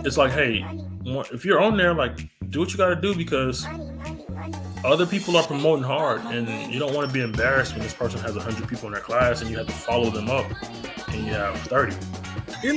it's like, hey, if you're on there, like, do what you got to do because other people are promoting hard, and you don't want to be embarrassed when this person has 100 people in their class and you have to follow them up, and you have 30. Hey,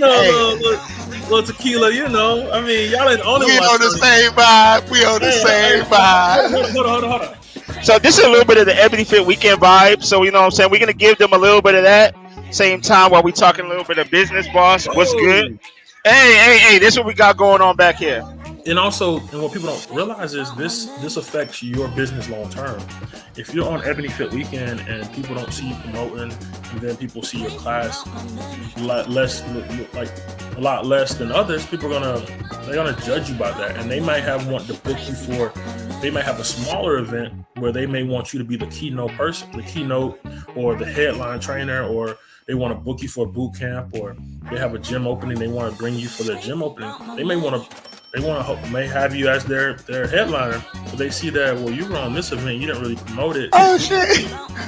Little tequila. I mean, y'all ain't the only we ones. on the same vibe. We on the same vibe. Hold on. So this is a little bit of the Ebony Fit Weekend vibe. So you know what I'm saying? We're gonna give them a little bit of that. Same time while we talking a little bit of business, boss. What's good? Oh. Hey, this is what we got going on back here. And also, and what people don't realize is this affects your business long term. If you're on Ebony Fit Weekend and people don't see you promoting, and then people see your class a lot less than others, they're gonna judge you by that, and they might want to book you for. They might have a smaller event where they may want you to be the keynote person, or the headline trainer, or they want to book you for a boot camp, or they have a gym opening. They want to bring you for their gym opening. They may have you as their headliner, but they see that, well, you were on this event, you didn't really promote it. Oh shit,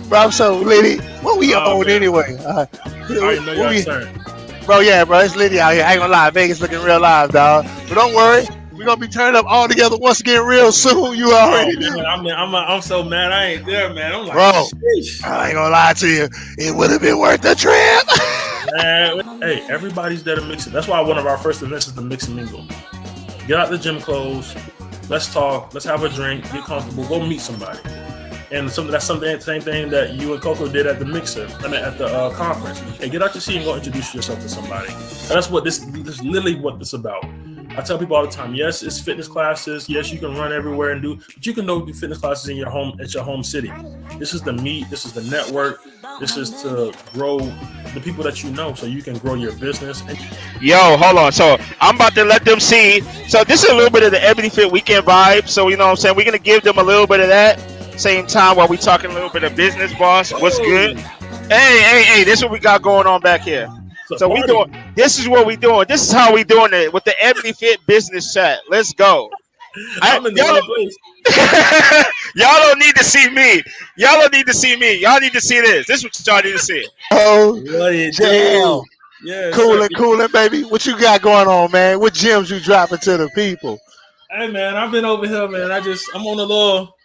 bro! I'm so litty. What we on man. anyway? I already know you're concerned. Bro, yeah, bro, it's litty out here. I ain't gonna lie, Vegas looking real live, dog. But don't worry, we're gonna be turning up all together once again real soon. You already know. I'm so mad I ain't there, man. I'm like, Bro, sheesh. I ain't gonna lie to you. It would have been worth the trip. Man, hey, everybody's there to mix it. That's why one of our first events is the mix and mingle. Get out the gym clothes. Let's talk. Let's have a drink. Get comfortable. Go meet somebody. And same thing that you and Coco did at the at the conference. Hey, get out your seat and go introduce yourself to somebody. And that's what this is literally what this is about. I tell people all the time, yes, it's fitness classes. Yes, you can run everywhere but you can do fitness classes at your home city. This is the meet. This is the network. This is to grow the people that you know so you can grow your business. Yo, hold on. So I'm about to let them see. So this is a little bit of the Ebony Fit Weekend vibe. So you know what I'm saying? We're gonna give them a little bit of that. Same time while we talking a little bit of business, boss. What's good? Hey, this is what we got going on back here. So we doing. This is what we doing. This is how we doing it with the Ebony Fit Business Chat. Let's go. I'm in the wrong place. Y'all don't need to see me. Y'all don't need to see me. Y'all need to see this. This is what y'all need to see. Oh, Damn. Yeah, coolin', baby. What you got going on, man? What gems you dropping to the people? Hey, man, I've been over here, man. I'm on a little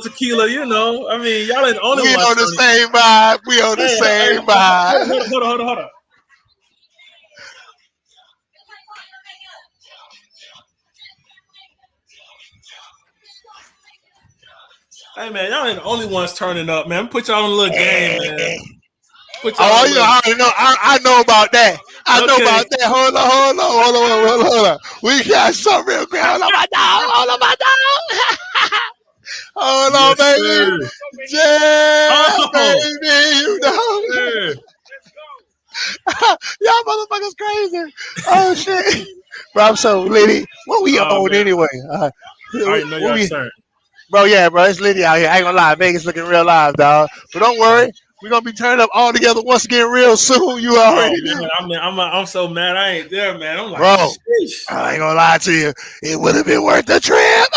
tequila, I mean, y'all ain't the only ones. We on the same vibe. We on the same vibe. Hold on. Hey, man, y'all ain't the only ones turning up, man. Put y'all on a little game, man. I know about that. I know about that. Hold on. We got something real great. Hold on, my dog. Hold on, baby. Yeah, baby. You know. Y'all motherfuckers crazy. Oh, shit. Bro, I'm so litty. What we on anyway? I already know you're concerned. Bro, yeah, bro, it's litty out here. I ain't gonna lie, Vegas looking real live, dog. But don't worry, we're gonna be turning up all together once again real soon. You already know. I'm so mad I ain't there, man. I'm like, bro, sheesh. I ain't gonna lie to you. It would have been worth the trip.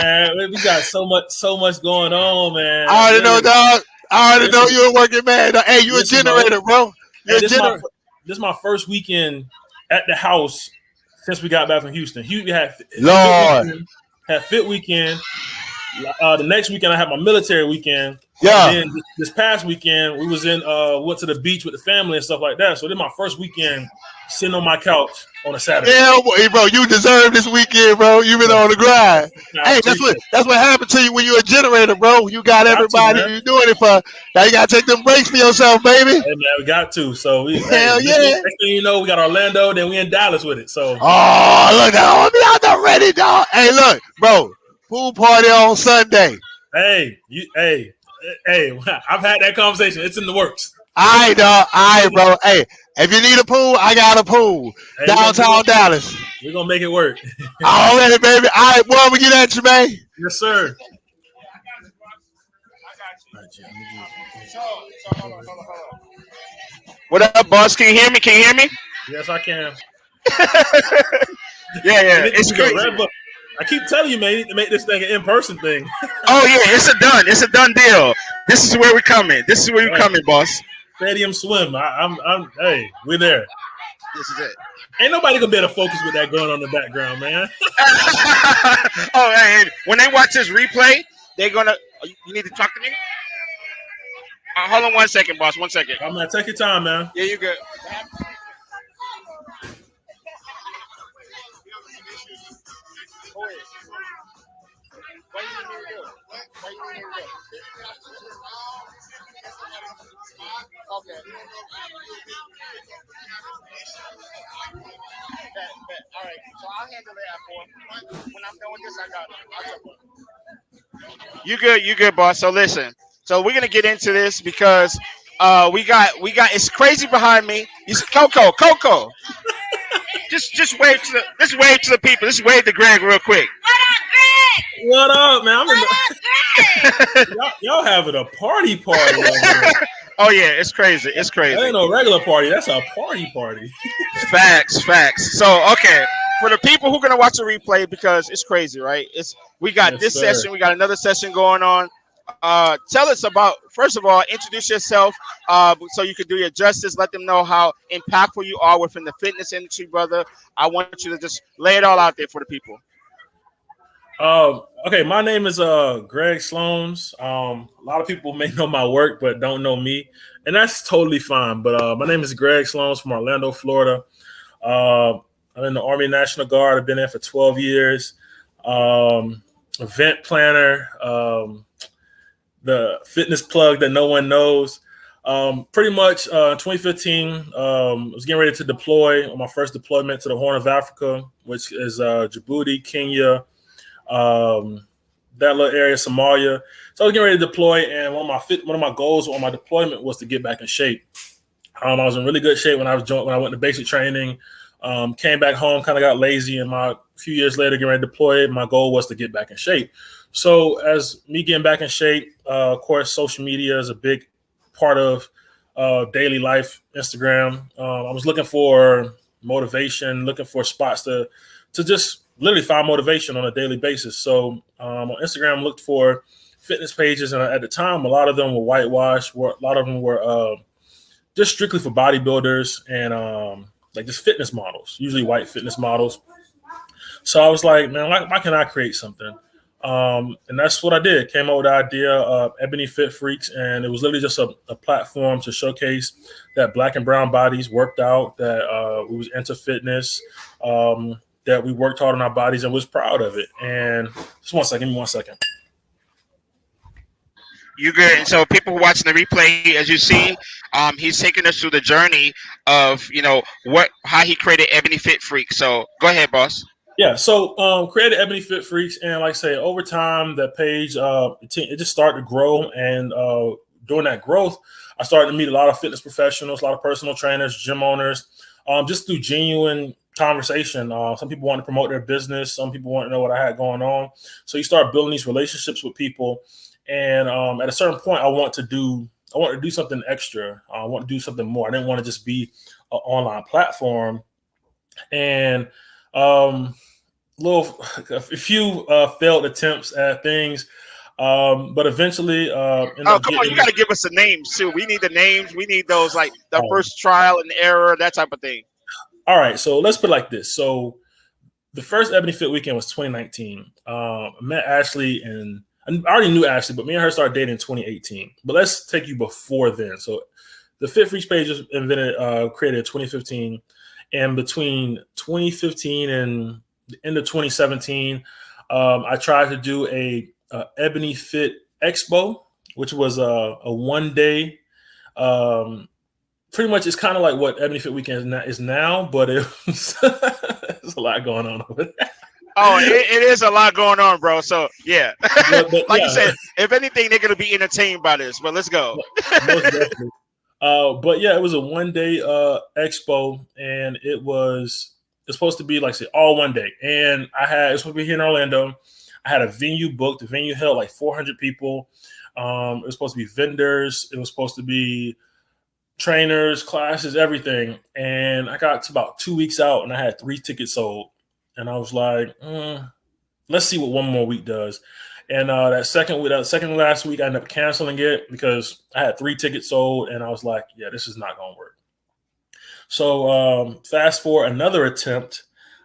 Man, we got so much going on, man. I already know, dog. I already know you're a working man. Hey, you a generator, bro. You're a generator. This is my first weekend at the house since we got back from Houston. Lord. Fit weekend. The next weekend I had my military weekend. Yeah. And then this past weekend we was went to the beach with the family and stuff like that. So this is my first weekend sitting on my couch on a Saturday. Yeah, bro, you deserve this weekend, bro. You've been on the grind. Hey, that's what happened to you when you're a generator, bro. You got everybody you're doing it for. Now you gotta take them breaks for yourself, baby. Hey, man, we got to. So hell yeah. Next thing you know, we got Orlando, then we in Dallas with it. So look, I'm out there ready, dog. Hey, look, bro. Pool party on Sunday. Hey, I've had that conversation. It's in the works. All right, dog. All right, bro. Hey, if you need a pool, I got a pool. Hey, downtown Dallas. We're going to make it work. All right, baby. All right, boy, we get at you, man. Yes, sir. What up, boss? Can you hear me? Yes, I can. Yeah. It's crazy. I keep telling you, man, to make this thing an in-person thing. Oh yeah, it's a done deal. This is where we're coming. Boss. Stadium swim. Hey, we're there. This is it. Ain't nobody gonna be able to focus with that going on in the background, man. Oh, and when they watch this replay, they're gonna. You need to talk to me. Hold on 1 second, boss. 1 second. I'm gonna take your time, man. Yeah, you good. Okay. All right. So I'll handle it at 4. When I'm done with this, I got it. I'll jump on. You good, boss. So listen. So we're gonna get into this because we got it's crazy behind me. You see, Coco. Just wave to the people. Just wave to Greg real quick. What up, man? Y'all having a party right. Oh yeah, it's crazy. It's crazy. That ain't no regular party. That's a party. Facts. So okay, for the people who are gonna watch the replay, because it's crazy, right? We got this session. We got another session going on. Tell us about, first of all, introduce yourself so you can do your justice. Let them know how impactful you are within the fitness industry, brother. I want you to just lay it all out there for the people. Okay, my name is Greg Sloans. A lot of people may know my work but don't know me, and that's totally fine. But my name is Greg Sloans from Orlando, Florida. I'm in the Army National Guard. I've been there for 12 years. Event planner, the fitness plug that no one knows. Pretty much 2015, I was getting ready to deploy on my first deployment to the Horn of Africa, which is Djibouti, Kenya, that little area, Somalia. So I was getting ready to deploy, and one of my goals on my deployment was to get back in shape. I was in really good shape when I went to basic training. Came back home, kind of got lazy, and a few years later, getting ready to deploy, my goal was to get back in shape. So as me getting back in shape, of course, social media is a big part of daily life. Instagram. I was looking for motivation, looking for spots to just literally find motivation on a daily basis. So on Instagram, looked for fitness pages, and at the time, a lot of them were whitewashed. A lot of them were just strictly for bodybuilders and like just fitness models, usually white fitness models. So I was like, man, why can't I create something? And that's what I did. Came up with the idea of Ebony Fit Freaks, and it was literally just a platform to showcase that Black and brown bodies worked out, that we was into fitness, that we worked hard on our bodies and was proud of it. And just 1 second, give me 1 second. You good? And so people watching the replay, as you see, he's taking us through the journey of how he created Ebony Fit Freak. So go ahead, boss. Yeah, so created Ebony Fit Freaks, and like I say, over time, that page it just started to grow, and during that growth, I started to meet a lot of fitness professionals, a lot of personal trainers, gym owners, just through genuine conversation. Some people want to promote their business, some people want to know what I had going on. So you start building these relationships with people, and at a certain point, I want to do something extra. I want to do something more. I didn't want to just be an online platform, and a few failed attempts at things, but eventually come on, you got to give us the names too. We need the names. We need those, like the first trial and error, that type of thing. All right, so let's put it like this. So the first Ebony Fit Weekend was 2019. I met Ashley, and I already knew Ashley, but me and her started dating in 2018. But let's take you before then. So the Fit Freaks page was created in 2015. And between 2015 and the end of 2017, I tried to do a Ebony Fit Expo, which was a 1 day. Pretty much, it's kind of like what Ebony Fit Weekend is now, but there's a lot going on over there. Oh, it is a lot going on, bro. So yeah, you said, if anything, they're gonna be entertained by this. But let's go. Most definitely. But yeah, it was a 1 day expo, and it's supposed to be like all 1 day. And it's supposed to be here in Orlando. I had a venue booked. The venue held like 400 people. It was supposed to be vendors. It was supposed to be trainers, classes, everything. And I got to about 2 weeks out, and I had 3 tickets sold. And I was like, let's see what one more week does. And that second to last week, I ended up canceling it because I had 3 tickets sold, and I was like, yeah, this is not going to work. So fast forward another attempt.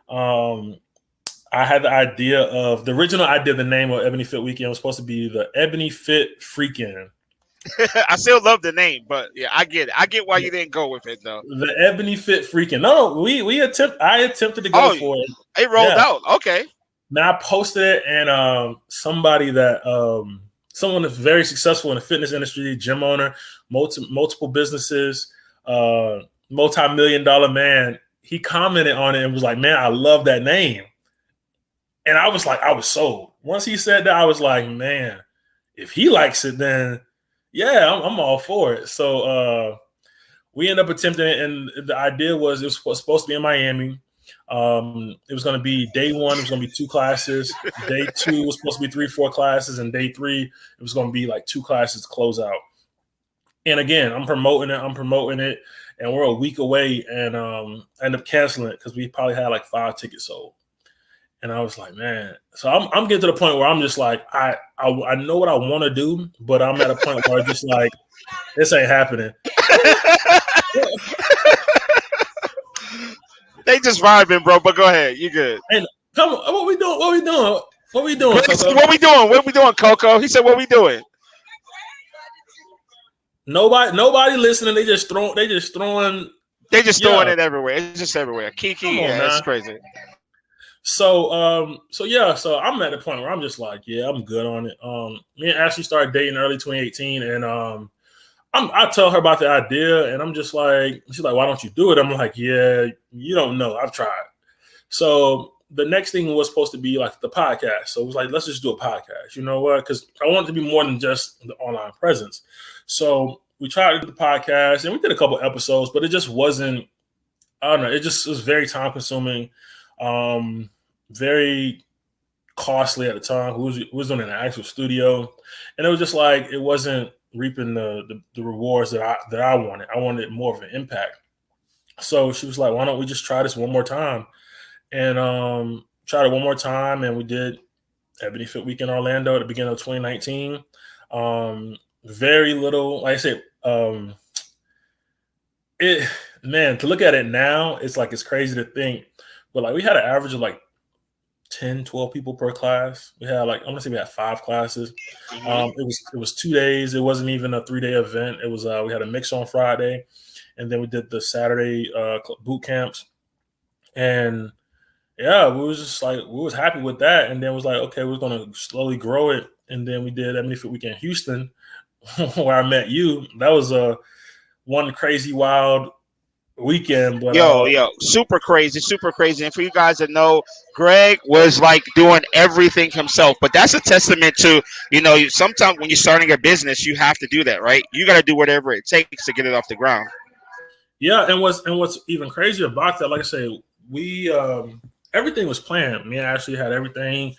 I had the idea of the original idea of the name of Ebony Fit Weekend was supposed to be the Ebony Fit Freakin'. I still love the name, but yeah, I get it. I get why you didn't go with it though. The Ebony Fit Freaking. No, I attempted to go Oh, for it. it rolled Yeah. out. Okay. Now I posted it, and somebody that someone that's very successful in the fitness industry, gym owner, multiple businesses, multi-million-dollar man, he commented on it and was like, "Man, I love that name." And I was like, I was sold. Once he said that, I was like, man, if he likes it, then yeah, I'm all for it. So we ended up attempting it, and the idea was it was supposed to be in Miami. It was going to be day one, it was going to be 2 classes. Day 2 was supposed to be 3-4 classes, and day 3 it was going to be like 2 classes to close out. And again, I'm promoting it, and we're a week away, and I ended up canceling it because we probably had like 5 tickets sold. And I was like, man. So I'm getting to the point where I'm just like, I know what I want to do, but I'm at a point where I'm just like, this ain't happening. They just vibing, bro. But go ahead, you good. And come on, what we doing? Coco? What we doing? What we doing, Coco? He said, "What we doing?" Nobody listening. They just throwing. They just throwing it everywhere. It's just everywhere. Kiki, yeah, it's crazy. So I'm at the point where I'm just like, yeah, I'm good on it. Me and Ashley started dating early 2018, and I tell her about the idea, and I'm just like, she's like, why don't you do it? I'm like, yeah, you don't know, I've tried. So the next thing was supposed to be like the podcast. So it was like, let's just do a podcast. You know what? Because I want it to be more than just the online presence. So we tried to do the podcast, and we did a couple episodes, but it just wasn't. I don't know. It was very time consuming. Very costly at the time. We was doing an actual studio, and it was just like it wasn't reaping the rewards that I wanted. I wanted more of an impact. So she was like, "Why don't we just try this one more time?" And tried it one more time, and we did Ebony Fit Weekend Orlando at the beginning of 2019. Very little, like I said, to look at it now, it's like it's crazy to think, but like we had an average of like 10, 12 people per class. We had like, I'm gonna say we had 5 classes. It was 2 days. It wasn't even a 3-day event. It was we had a mix on Friday, and then we did the Saturday boot camps. And yeah, we was happy with that. And then it was like, okay, we're gonna slowly grow it. And then we did Ebony Fit Weekend Houston, where I met you. That was one crazy wild weekend. But yo, super crazy. And for you guys that know, Greg was like doing everything himself. But that's a testament to, sometimes when you're starting a business, you have to do that, right? You got to do whatever it takes to get it off the ground. Yeah, and what's even crazier about that, like I say, we everything was planned. Me and Ashley had everything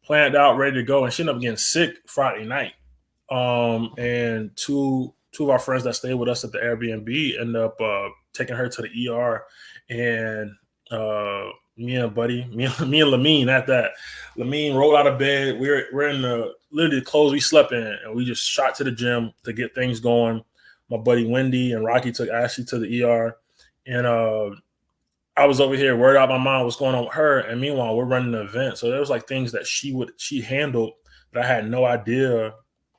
planned out, ready to go, and she ended up getting sick Friday night. And two of our friends that stayed with us at the Airbnb ended up taking her to the ER, and me and Lamine at that. Lamine rolled out of bed. We're in literally the clothes we slept in, and we just shot to the gym to get things going. My buddy Wendy and Rocky took Ashley to the ER, and I was over here worried out my mind what's going on with her. And meanwhile, we're running the event, so there was like things that she handled that I had no idea,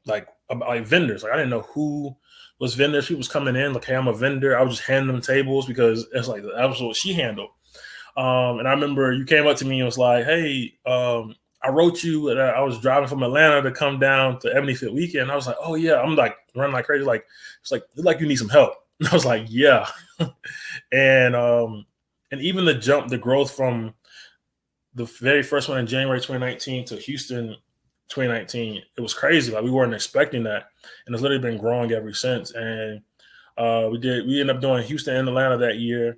like about like vendors. Like I didn't know who was vendors. People was coming in like, hey, I'm a vendor. I was just handing them tables because it's like that was what she handled. And I remember you came up to me and was like, hey, I wrote you, and I was driving from Atlanta to come down to Ebony Fit Weekend. I was like, oh yeah, I'm like running like crazy. Like it's like you need some help. And I was like, yeah. And even the growth from the very first one in January 2019 to Houston 2019, it was crazy. Like we weren't expecting that, and it's literally been growing ever since. And we ended up doing Houston and Atlanta that year.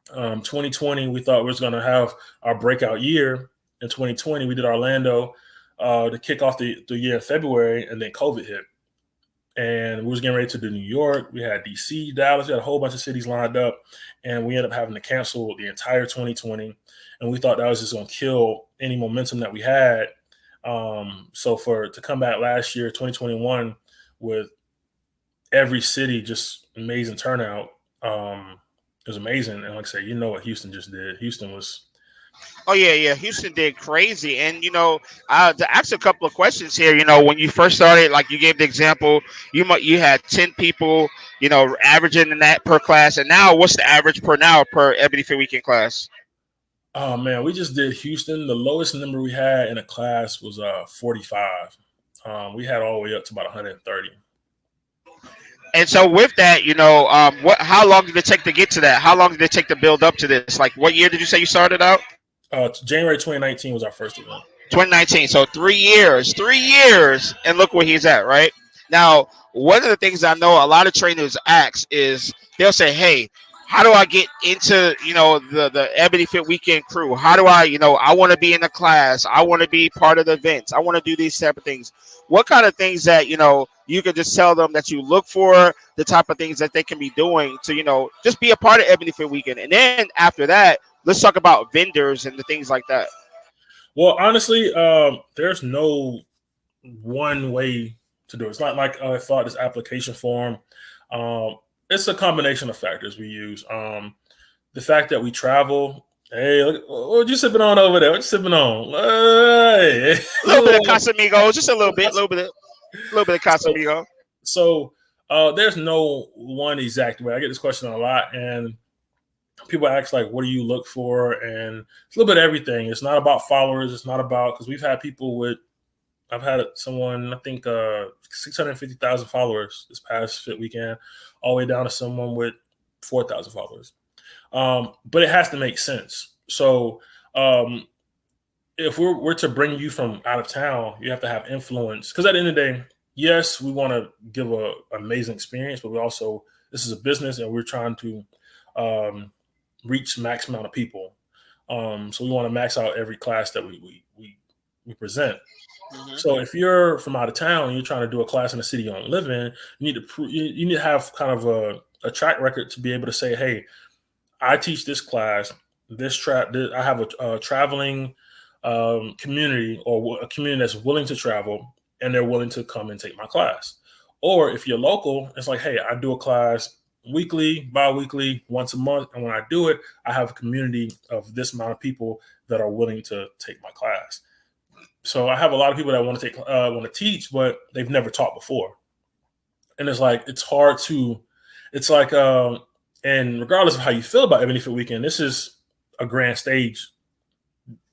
2020, we thought we was going to have our breakout year. In 2020, we did Orlando to kick off the year in February, and then COVID hit. And we was getting ready to do New York. We had DC, Dallas. We had a whole bunch of cities lined up, and we ended up having to cancel the entire 2020. And we thought that was just going to kill any momentum that we had. So to come back last year, 2021, with every city just amazing turnout, It was amazing. And like I said, you know what Houston just did. Houston was. Oh yeah. Houston did crazy, and to ask a couple of questions here. When you first started, like you gave the example, you had 10 people, averaging in that per class, and now what's the average per now per Ebony Fit Weekend class? Oh man, we just did Houston. The lowest number we had in a class was 45. We had all the way up to about 130. And so with that, how long did it take to get to that? How long did it take to build up to this? Like, what year did you say you started out? January 2019 was our first event. 2019. So 3 years, and look where he's at, right? Now, one of the things I know a lot of trainers ask is they'll say, "Hey, how do I get into the Ebony Fit Weekend crew? How do I want to be in the class? I want to be part of the events. I want to do these type of things." What kind of things that you could just tell them that you look for, the type of things that they can be doing to just be a part of Ebony Fit Weekend, and then after that, let's talk about vendors and the things like that. Well, honestly, there's no one way to do it. It's not like I thought this application form. It's a combination of factors we use. The fact that we travel. Hey, look, what you sipping on over there? What you sipping on? Hey. A little bit of Casamigos, just a little bit of Casamigo. So there's no one exact way. I get this question a lot, and people ask like, "What do you look for?" And it's a little bit of everything. It's not about followers. It's not about because we've had people with. I've had someone I think 650,000 followers this past Fit Weekend, all the way down to someone with 4,000 followers. But it has to make sense. So if we're to bring you from out of town, you have to have influence. Because at the end of the day, yes, we want to give an amazing experience, but we also this is a business and we're trying to reach max amount of people. So we want to max out every class that we present. Mm-hmm. So if you're from out of town and you're trying to do a class in the city you don't live in, you need to have kind of a track record to be able to say, hey, I teach this class. I have a traveling community or a community that's willing to travel and they're willing to come and take my class. Or if you're local, it's like, hey, I do a class weekly, bi-weekly, once a month. And when I do it, I have a community of this amount of people that are willing to take my class. So I have a lot of people that want to teach, but they've never taught before. And it's like, it's hard to, it's like, and regardless of how you feel about Ebony Fit Weekend, this is a grand stage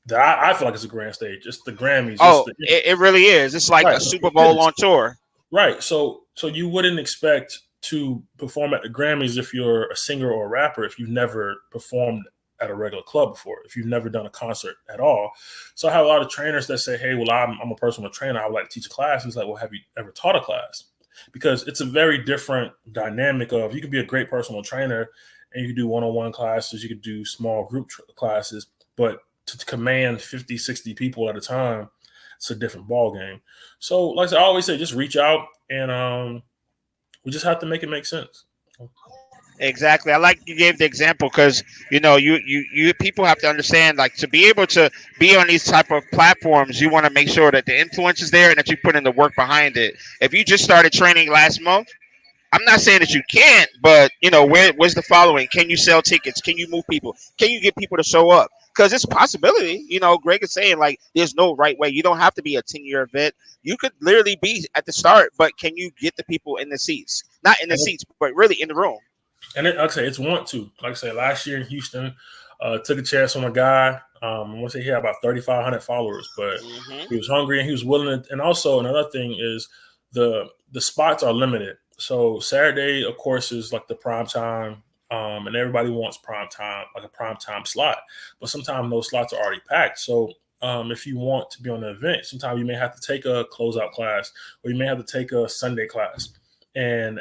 that I feel like it's a grand stage. It's the Grammys. Oh, it really is. It's like right, a Super Bowl on tour. Right. So you wouldn't expect to perform at the Grammys if you're a singer or a rapper if you've never performed at a regular club before, if you've never done a concert at all. So I have a lot of trainers that say, hey, well, I'm a personal trainer. I would like to teach a class. It's like, well, have you ever taught a class? Because it's a very different dynamic of you could be a great personal trainer and you could do one-on-one classes, you could do small group classes, but to command 50, 60 people at a time, it's a different ball game. So like I said, I always say, just reach out and we just have to make it make sense. Exactly. I like you gave the example because you people have to understand, like, to be able to be on these type of platforms, you want to make sure that the influence is there and that you put in the work behind it. If you just started training last month, I'm not saying that you can't, but where's the following? Can you sell tickets? Can you move people? Can you get people to show up? Because it's a possibility. Greg is saying, like, there's no right way. You don't have to be a 10-year event. You could literally be at the start, but can you get the people in the seats? Not in the seats, but really in the room. And like I say, it's want to. Like I said, last year in Houston, took a chance on a guy. I want to say he had about 3,500 followers, but he was hungry and he was willing to. And also another thing is the spots are limited. So Saturday, of course, is like the prime time, and everybody wants prime time, like a prime time slot. But sometimes those slots are already packed. So if you want to be on the event, sometimes you may have to take a closeout class or you may have to take a Sunday class. And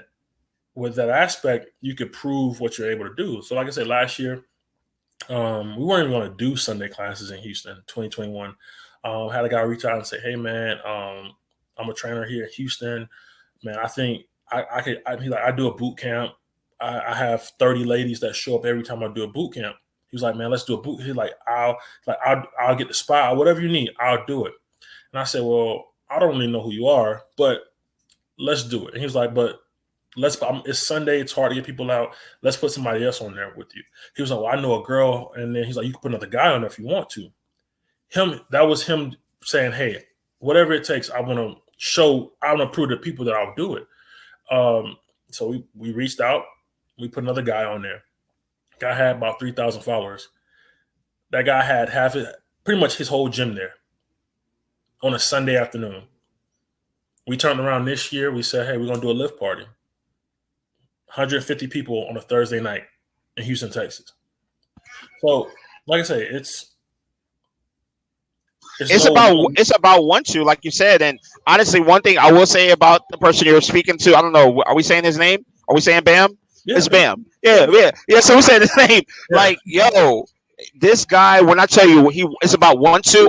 with that aspect, you could prove what you're able to do. So like I said, last year, we weren't even going to do Sunday classes in Houston, 2021. Had a guy reach out and say, hey, man, I'm a trainer here in Houston. Man, I think I could, he's like, I do a boot camp. I have 30 ladies that show up every time I do a boot camp. He was like, man, let's do a boot. He's like, I'll get the spot, whatever you need, I'll do it. And I said, well, I don't really know who you are, but let's do it. And he was like, but It's Sunday. It's hard to get people out. Let's put somebody else on there with you. He was like, well, I know a girl. And then he's like, you can put another guy on there if you want to. That was him saying, hey, whatever it takes, I want to prove to people that I'll do it. So we reached out. We put another guy on there. Guy had about 3,000 followers. That guy had pretty much his whole gym there on a Sunday afternoon. We turned around this year. We said, hey, we're going to do a lift party. 150 people on a Thursday night in Houston, Texas. So, like I say, it's about 1-2, like you said. And honestly, one thing I will say about the person you're speaking to, I don't know, are we saying his name? Are we saying Bam? Yeah, it's Bam. Yeah. So we said his name. Yeah. Like, yo, this guy, when I tell you, it's about 1-2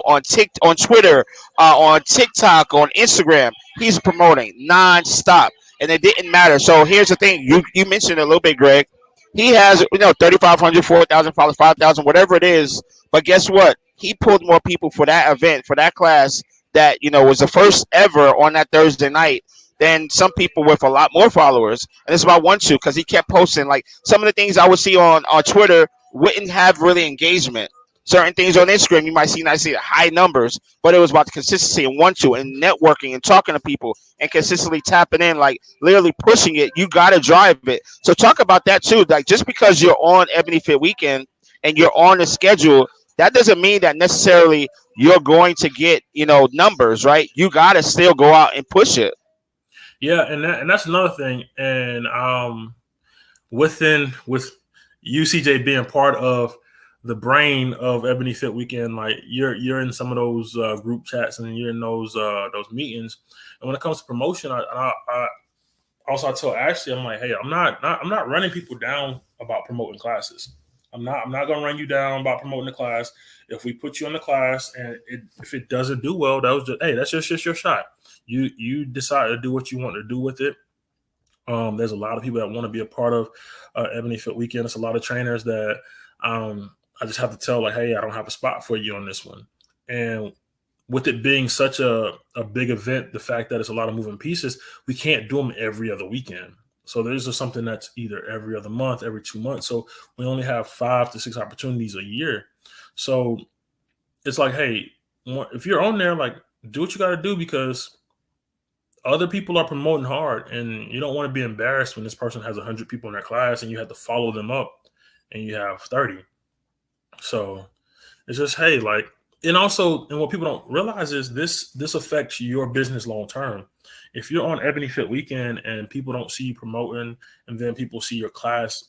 on Twitter, on TikTok, on Instagram. He's promoting nonstop, and it didn't matter. So here's the thing: you mentioned it a little bit, Greg. He has 3,500, 4,000 followers, 5,000, whatever it is. But guess what? He pulled more people for that event, for that class that was the first ever on that Thursday night than some people with a lot more followers. And it's about 1-2 because he kept posting. Like, some of the things I would see on Twitter wouldn't have really engagement. Certain things on Instagram you might see high numbers, but it was about the consistency and 1-2 and networking and talking to people and consistently tapping in, like literally pushing it. You got to drive it. So talk about that too. Like, just because you're on Ebony Fit Weekend and you're on the schedule, that doesn't mean that necessarily you're going to get numbers, right? You got to still go out and push it. Yeah, and that's another thing. And with UCJ being part of the brain of Ebony Fit Weekend, like you're in some of those group chats and you're in those meetings. And when it comes to promotion, I tell Ashley, I'm like, hey, I'm not running people down about promoting classes. I'm not gonna run you down about promoting the class. If we put you in the class and if it doesn't do well, that's just your shot. You decide to do what you want to do with it. There's a lot of people that want to be a part of Ebony Fit Weekend. It's a lot of trainers that I just have to tell, like, hey, I don't have a spot for you on this one. And with it being such a big event, the fact that it's a lot of moving pieces, we can't do them every other weekend. So there's just something that's either every other month, every 2 months. So we only have 5 to 6 opportunities a year. So it's like, hey, if you're on there, like, do what you got to do, because other people are promoting hard, and you don't want to be embarrassed when this person has 100 people in their class and you have to follow them up and you have 30. So it's just, hey, like, and what people don't realize is this affects your business long term. If you're on Ebony Fit Weekend and people don't see you promoting, and then people see your class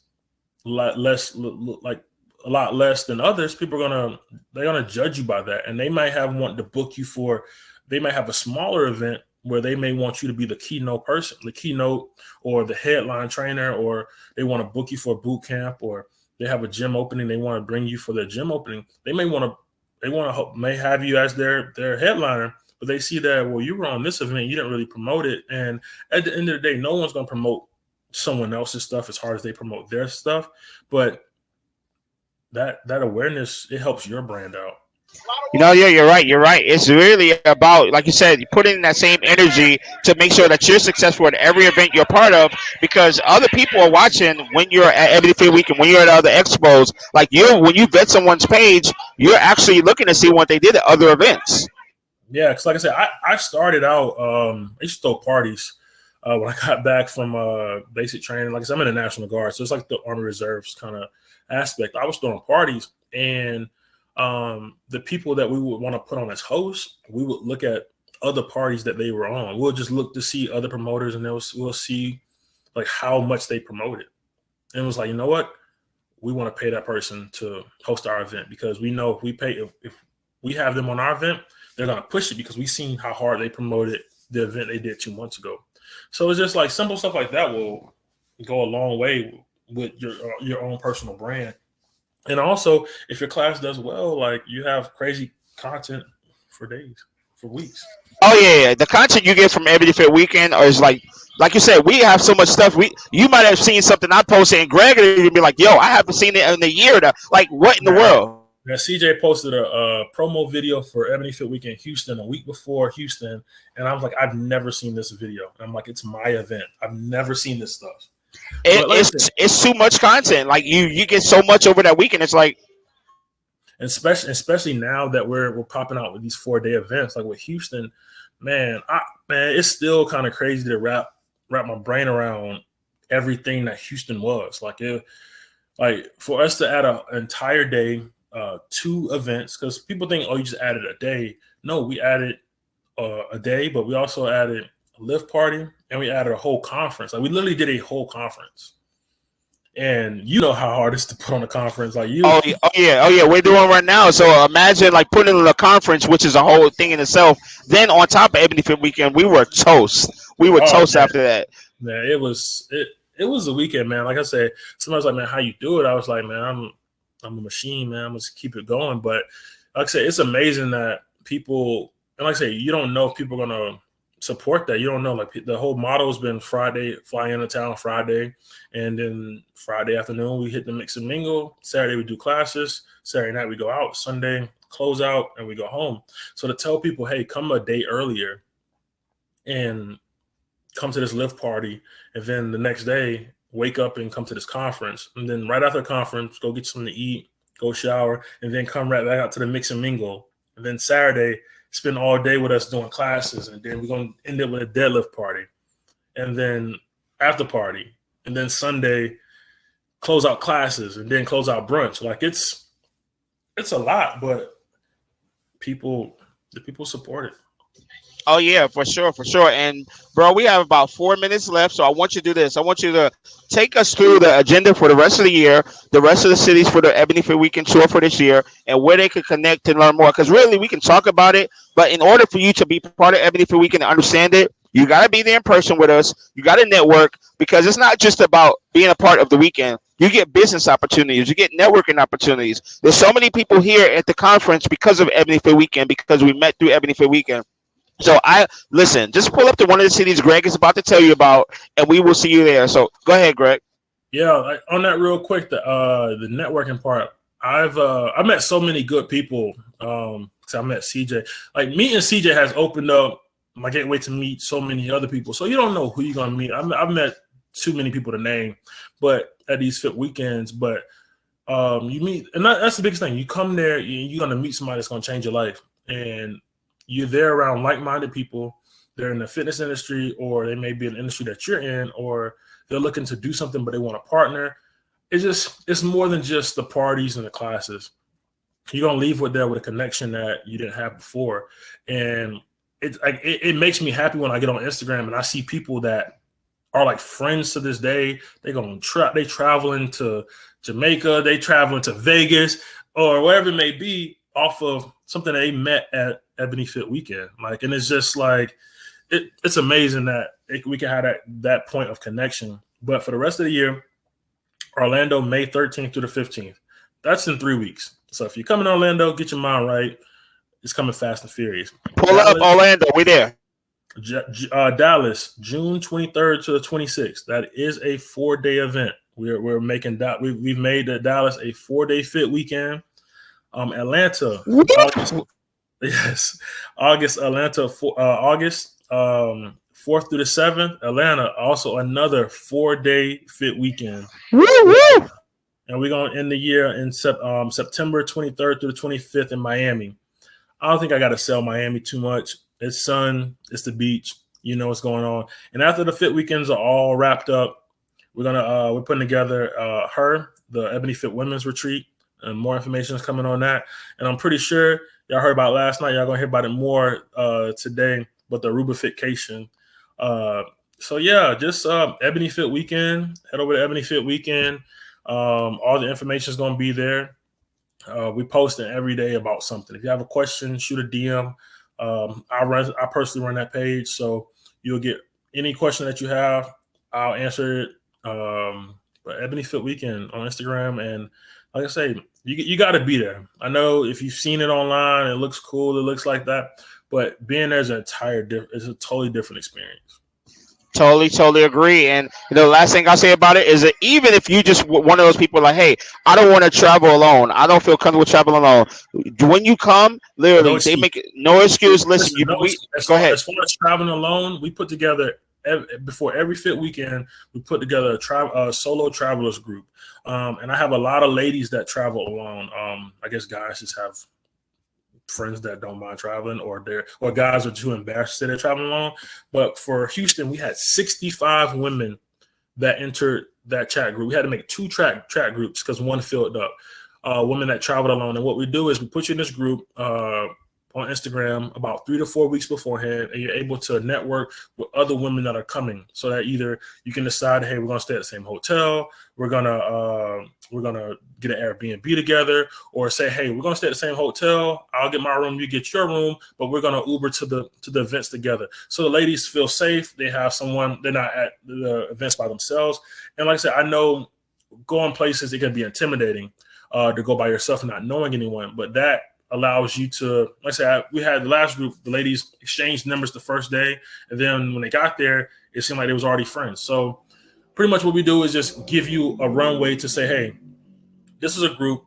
a lot less than others, people are gonna judge you by that, and they might want to book you for. They might have a smaller event where they may want you to be the keynote or the headline trainer, or they want to book you for a boot camp, or they have a gym opening. They want to bring you for their gym opening. They may have you as their headliner, but they see that, well, you were on this event, you didn't really promote it. And at the end of the day, no one's going to promote someone else's stuff as hard as they promote their stuff. But that awareness, it helps your brand out. Yeah, you're right. It's really about, like you said, putting that same energy to make sure that you're successful at every event you're part of, because other people are watching when you're at Ebony Fit Weekend, when you're at other expos. Like, when you vet someone's page, you're actually looking to see what they did at other events. Yeah, because like I said, I started out, I used to throw parties when I got back from basic training. Like I said, I'm in the National Guard, so it's like the Army Reserves kind of aspect. I was throwing parties, and the people that we would want to put on as hosts, we would look at other parties that they were on. We'll just look to see other promoters, and we'll see like how much they promoted. And it was like, you know what? We want to pay that person to host our event, because we know if we have them on our event, they're going to push it, because we've seen how hard they promoted the event they did 2 months ago. So it's just like simple stuff like that will go a long way with your own personal brand. And also, if your class does well, like, you have crazy content for days, for weeks. Oh yeah. The content you get from Ebony Fit Weekend is like you said, we have so much stuff. You might have seen something I posted, and Greg would be like, "Yo, I haven't seen it in a year." Like, what in the world? Yeah, CJ posted a promo video for Ebony Fit Weekend Houston a week before Houston, and I was like, I've never seen this video. And I'm like, it's my event. I've never seen this stuff. But like I said, It's too much content. Like you get so much over that weekend. It's like, especially now that we're popping out with these 4-day events, like with Houston, man, it's still kind of crazy to wrap my brain around everything that Houston was. Like for us to add an entire day, 2 events, because people think, oh, you just added a day. No, we added a day, but we also added a lift party and we added a whole conference. Like we literally did a whole conference. And you know how hard it is to put on a conference. Like you, oh yeah, we're doing right now. So imagine like putting in a conference, which is a whole thing in itself. Then on top of Ebony Fit Weekend, we were toast. We were oh toast man, after that. man, it was a weekend, man. Like I said, somebody's like, man, how you do it? I was like, man, I'm a machine, man. I'm gonna just keep it going. But like I said, it's amazing that people, and like I say, you don't know if people are gonna support that. You don't know. Like the whole motto has been Friday, fly into town Friday, and then Friday afternoon we hit the mix and mingle. Saturday we do classes. Saturday night we go out. Sunday close out and we go home. So to tell people, hey, come a day earlier and come to this lift party, and then the next day wake up and come to this conference, and then right after the conference go get something to eat, go shower, and then come right back out to the mix and mingle, and then Saturday spend all day with us doing classes, and then we're going to end up with a deadlift party, and then after party, and then Sunday close out classes, and then close out brunch. Like it's a lot, but the people support it. Oh yeah, for sure. And bro, we have about 4 minutes left, so I want you to do this. I want you to take us through the agenda for the rest of the year, the rest of the cities for the Ebony Fit Weekend tour for this year, and where they can connect and learn more. Because really, we can talk about it, but in order for you to be part of Ebony Fit Weekend and understand it, you got to be there in person with us. You got to network, because it's not just about being a part of the weekend. You get business opportunities. You get networking opportunities. There's so many people here at the conference because of Ebony Fit Weekend, because we met through Ebony Fit Weekend. So I listen, just pull up to one of the cities Greg is about to tell you about, and we will see you there. So go ahead, Greg. Yeah, like, on that real quick, the networking part. I met so many good people. So I met CJ. Like meeting CJ has opened up. I can't wait to meet so many other people. So you don't know who you're gonna meet. I've met too many people to name, but at these fit weekends. But you meet, and that's the biggest thing. You come there, you're gonna meet somebody that's gonna change your life, and you're there around like-minded people. They're in the fitness industry, or they may be in the industry that you're in, or they're looking to do something, but they want a partner. It's more than just the parties and the classes. You're going to leave with a connection that you didn't have before. And it makes me happy when I get on Instagram and I see people that are like friends to this day. They traveling to Jamaica, they traveling to Vegas, or wherever it may be, off of something they met at Ebony Fit Weekend. Like, and it's just like, it's amazing that we can have that point of connection. But for the rest of the year, Orlando, May 13th through the 15th. That's in 3 weeks. So if you're coming to Orlando, get your mind right. It's coming fast and furious. Pull up Orlando. We there. Dallas, June 23rd to the 26th. That is a 4-day event. We're making that. We've made Dallas a 4-day fit weekend. Atlanta, August, Atlanta, August 4th through the 7th. Atlanta, also another 4-day fit weekend. Woo! And we're going to end the year in September 23rd through the 25th in Miami. I don't think I got to sell Miami too much. It's sun, it's the beach. You know what's going on. And after the fit weekends are all wrapped up, we're putting together the Ebony Fit Women's Retreat. And more information is coming on that. And I'm pretty sure y'all heard about it last night. Y'all going to hear about it more today, but the Rubification. So, yeah, just Ebony Fit Weekend. Head over to Ebony Fit Weekend. All the information is going to be there. We posting every day about something. If you have a question, shoot a DM. I personally run that page, so you'll get any question that you have. I'll answer it. But Ebony Fit Weekend on Instagram, and like I say, you got to be there. I know if you've seen it online, it looks cool, it looks like that, but being there is a totally different experience. Totally agree. And the last thing I'll say about it is that even if you just one of those people like, hey, I don't want to travel alone. I don't feel comfortable traveling alone. When you come, No literally, they excuse. make it no excuse. Listen, Listen, go ahead. as far as traveling alone, we put together before every fit weekend. We put together a solo travelers group, and I have a lot of ladies that travel alone. I guess guys just have friends that don't mind traveling, or guys are too embarrassed to say they're traveling alone. But for Houston, we had 65 women that entered that chat group. We had to make two chat groups because one filled up. Women that traveled alone. And what we do is we put you in this group on Instagram about 3 to 4 weeks beforehand, and you're able to network with other women that are coming, so that either you can decide, hey, we're gonna stay at the same hotel, we're gonna get an Airbnb together, or say, hey, we're gonna stay at the same hotel. I'll get my room, you get your room, but we're gonna Uber to the events together. So the ladies feel safe. They have someone. They're not at the events by themselves. And like I said, I know going places, it can be intimidating to go by yourself and not knowing anyone, but that allows you to, like I said, we had the last group, the ladies exchanged numbers the first day, and then when they got there, it seemed like they was already friends. So pretty much what we do is just give you a runway to say, hey, this is a group.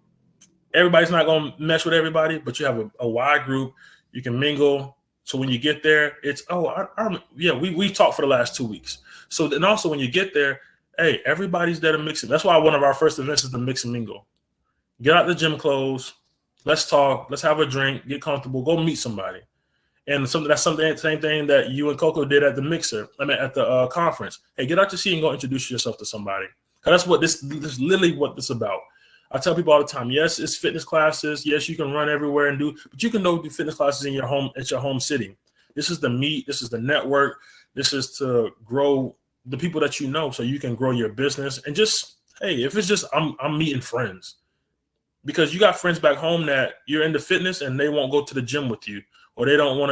Everybody's not going to mesh with everybody, but you have a wide group. You can mingle. So when you get there, it's, we talked for the last 2 weeks. So then also when you get there, hey, everybody's there to mix it. That's why one of our first events is the mix and mingle. Get out the gym clothes. Let's talk. Let's have a drink. Get comfortable. Go meet somebody. And same thing that you and Coco did at the mixer. At the conference. Hey, get out your seat and go introduce yourself to somebody. Because that's what this is literally what this is about. I tell people all the time, yes, it's fitness classes. Yes, you can run everywhere and but you can do fitness classes in your home, at your home city. This is the meet. This is the network. This is to grow the people that you know, so you can grow your business. And just, hey, if it's just I'm meeting friends. Because you got friends back home that you're into fitness and they won't go to the gym with you, or they don't want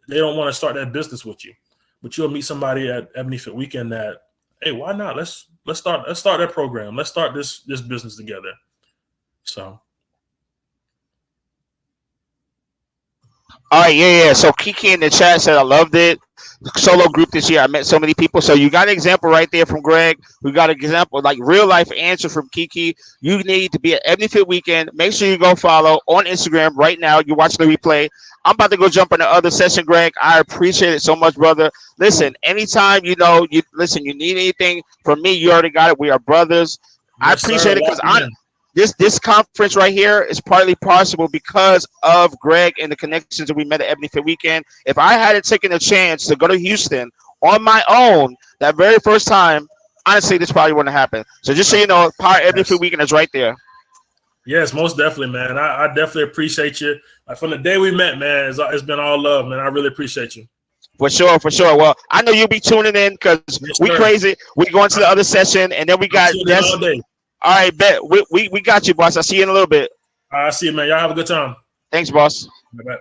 to start that business with you. But you'll meet somebody at Ebony Fit Weekend that, hey, why not? Let's start that program. Let's start this business together. So. All right, yeah. So Kiki in the chat said I loved it. Solo group this year. I met so many people. So you got an example right there from Greg. We got an example, like real life answer from Kiki. You need to be at Ebony Fit Weekend. Make sure you go follow on Instagram right now. You're watching the replay. I'm about to go jump in the other session, Greg. I appreciate it so much, brother. Listen, anytime you need anything from me, you already got it. We are brothers. Yes, I appreciate it because This conference right here is partly possible because of Greg and the connections that we met at Ebony Fit Weekend. If I had taken a chance to go to Houston on my own that very first time, honestly, this probably wouldn't have happened. So just so you know, Power Ebony Fit Weekend is right there. Yes, most definitely, man. I definitely appreciate you. Like from the day we met, man, it's been all love, man. I really appreciate you. For sure. Well, I know you'll be tuning in because we crazy. We going to the other session, and then we got all day. All right, bet. We got you, boss. I'll see you in a little bit. I'll see you, man. Y'all have a good time. Thanks, boss. Bye-bye.